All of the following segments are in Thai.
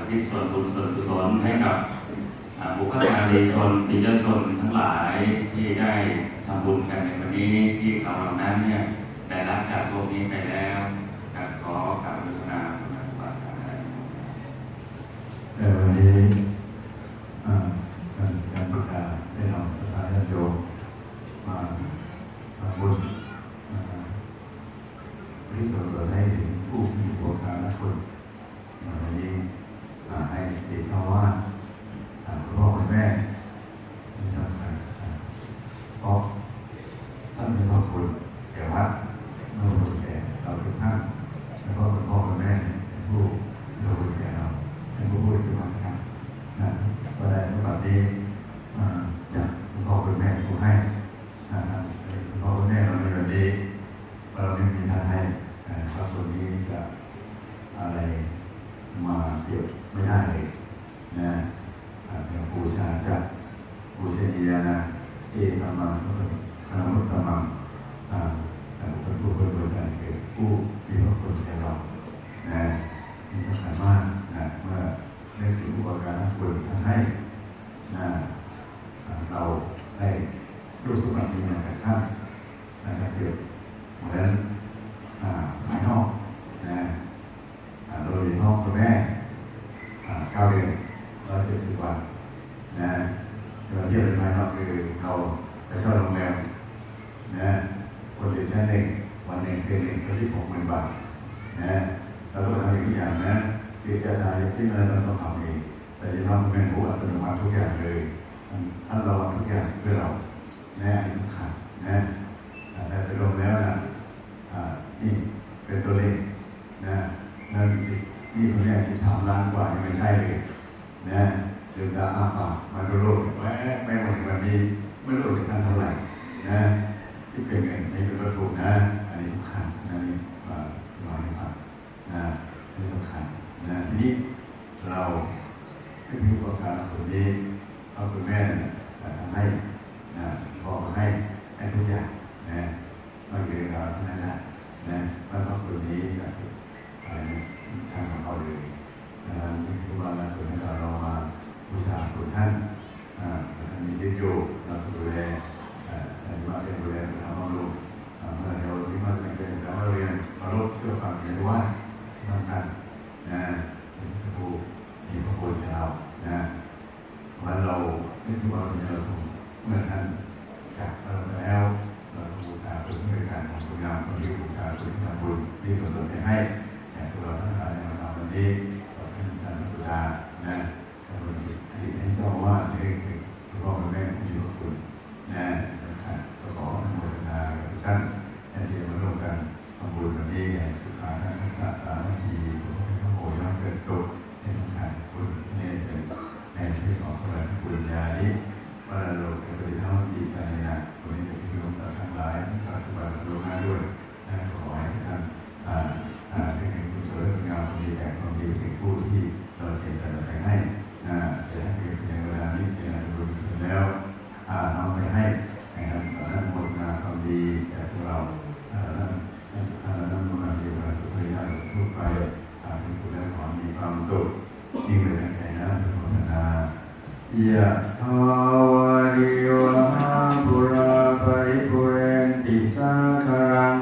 ทิศส่วนบุญส่วนกุศลให้กับบุคคลชนปิยชนทั้งหลายที่ได้ทำบุญกันในวันนี้ที่เขาเหล่านั้นเนี่ยได้รับจากโลกนี้ไปแล้วขอกราบบูชาพระบาทในวันนี้การประกาศได้นำสถานญาติโยมมาทำบุญที่ส่งเสริมให้ถึงผู้มีอุปการะคุณวันนี้ให้เด็กชาวบ้านคุณพ่อคุณแม่ที่สำคัญเพราะท่านเป็นพระคุณแก่วัดเราเป็นแก่เราทุกท่านแล้วก็คุณพ่อคุณแม่เป็นผู้เราเป็นแก่เราเป็นผู้พูดถึงวันกันก็ได้สมบัตินี้จากคุณพ่อคุณแม่ผู้ให้คุณพ่อคุณแม่เราในวันนี้เราไม่มีท่านให้พระส่วนนี้จะอะไรมาเปรียบไม่ได้เลยนะเป็นบูชาจากบูชนียนะเอตมังพระมุตตมังเป็นผู้เป็นบูชาคือผู้มีพระคุณแก่เรานะมีสำคัญมากนะเมื่อได้ถึงอุปการะคุณท่านให้นะเราได้รู้สึกว่ามีอย่างท่านนะครับเกิดเหมือนภายนอกนะเราอยู่ห้องคุณแม่9 เดือน170 วันนะเราเที่ยวเป็นภายนอกคือเราไปเช่าโรงแรมนะคนอยู่ชั้น1 วันหนึ่งคืนหนึ่งก็ที่60,000 บาทนะเราต้องทำทุกอย่างนะคือจะทำที่อะไรเราต้องทำเองแต่จะทำเป็นผู้อัตโนมัติทุกอย่างเลยท่านเราทำทุกอย่างเพื่อเรานะสำคัญนะแต่ไปรวมแล้วนะนี่เป็นตัวเลขนะนั่นนี่คนนี้13 ล้านกว่ายังไม่ใช่เลยนะเดือนตาอ้าปากมาดูโลกไม่หมดวันนี้ไม่รู้จะทำเท่าไหร่นะที่เป็นเงินในเป็นวัตถุนะอันนี้สำคัญนะนี่ร้อยครับนะนี่สำคัญนะทีนี้เราไม่ถือประการคนนี้เอาคุณแม่ทำให้นะพ่อให้ทุกอย่างนะไม่เกินเราเท่านั้นนะไม่ต้องคนนี้กับช่างของเขาเลยนี่คือว่าเราส่วนที่เรามาบูชาคุณท่านมีชีวิตอยู่เราดูแลมาเป็นดูแลทำบำรุงเมื่อเราที่มาเป็นสามเรียนมาลบเชื่อฟังเรียนว่าสำคัญนะมีสักผู้มีพระคุณให้เรานะวันเราไม่ถือว่าเราทำเมื่อท่านจากเราแล้วเราบูชาคุณด้วยการทำบุญงามคนที่บูชาคุณที่ทำบุญที่ส่วนตนให้แต่พวกเราทั้งหลายในวันนี้เราเป็นท่านพระบิดานะท่านให้เจ้าว่าเองคือพ่อแม่มีพระคุณนะสำคัญก็ขออนุโมทนาทุกท่านที่มาร่วมกันทำบุญวันนี้อย่างสุขาทั้งทักษะนาทีพระโอย้อนเกิดตุให้สำคัญคุณนี่เป็นในที่ของพระราชปุญญานี้ว่าเราจะไปทำดีกันในนะวันนี้จะเป็นองค์สาทั้งหลายทั้งปัจจุบันรวมมาด้วยขอให้ท่านได้ถึงผู้ช่วยงานดีแต่ความดีถึงผู้ที่เราเห็นแต่ไปให้จะให้เกิดในเวลานี้เป็นการบุญถึงแล้วน้องไปให้นะครับตอนนั้นหมดงานความดีแต่พวกเรานั้นหมดงานดีมาทุกระยะทุกไปที่สุดแล้วขอมีความสุขยิ่งเลยในนั้นสุขพัฒนายะทาวาริวหาปุราปริปุเรนติสังขรัง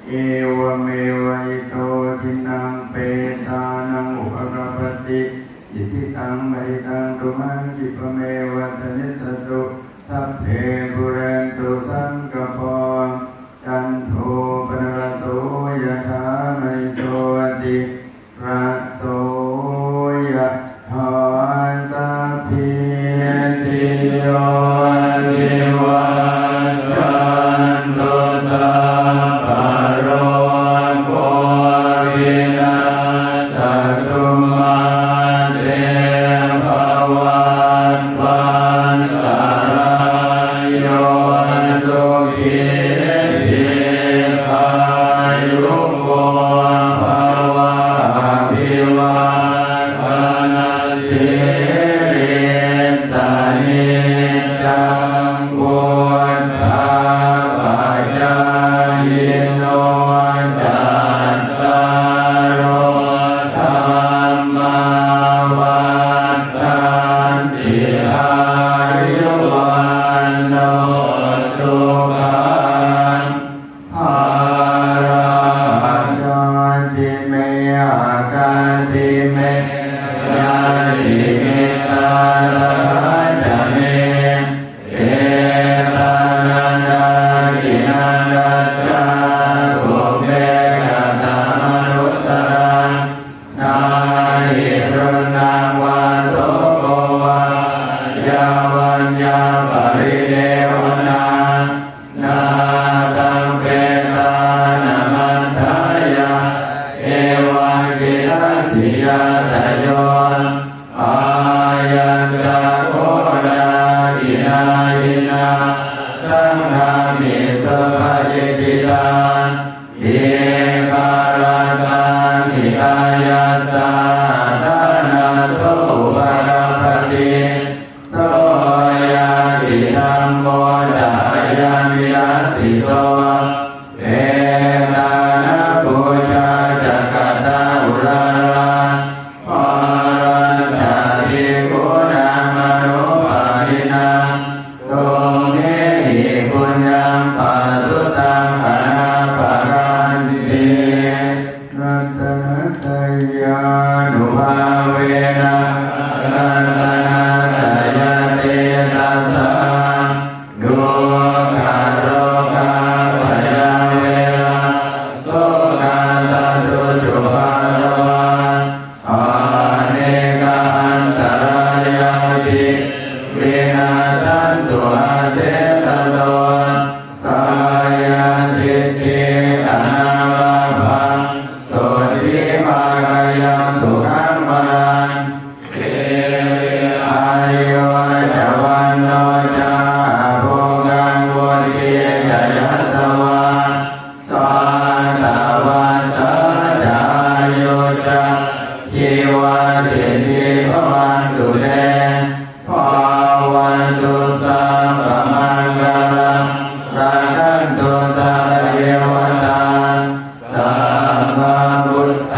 เอวเมวัยโตทินังเปตานังอุปกปติอิทิตังมหิตังตุมังคิปเมวัตนิสตุสัพเพปุเรนตุสังกปรจันโทปนรโตยะถามณิโชติระโสยะถาสัพพิติโยวิวัจจันตุสัพพะโรโควินาศตุมาเตภวัตวันตรายโย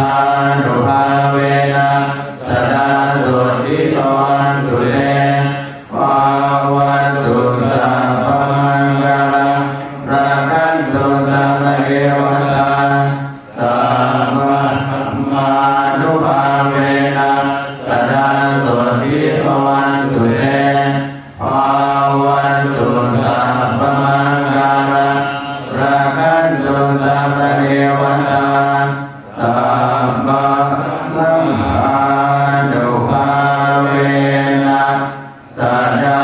านุภาเวนะสดาสุทิโตวันตุเตภาวันตุสัพพมังคลังราคันตุสัพพเทวตาสัมมาสัมมานุภาเวนะสดาสุทิโตวันตุเตภาวันตุสัพพมังคลังราคันตุสัพพเทวตาสัมมาสัมมานุภาเวนะสดา